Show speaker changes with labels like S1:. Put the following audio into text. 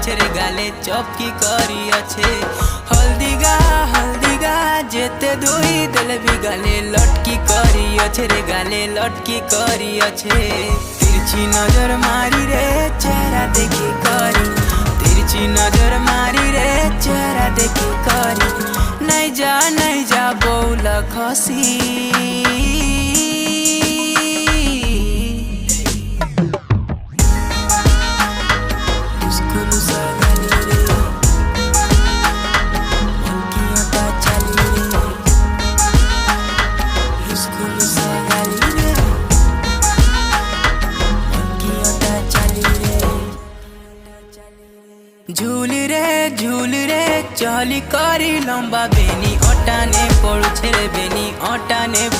S1: अच्छे रे गाले चौकी करी अच्छे हल्दी गा जेते धोई दिल भी गाले लटकी करी अच्छे रे गाले लटकी करी अच्छे तिरछी नजर मारी रे चेहरा देखी करी तिरछी नजर मारी रे चेहरा देखी करी नहीं जा बोल खसी झूल रे चली करी लंबा बेनी अटाने पड़ू छे रे बेनी अटाने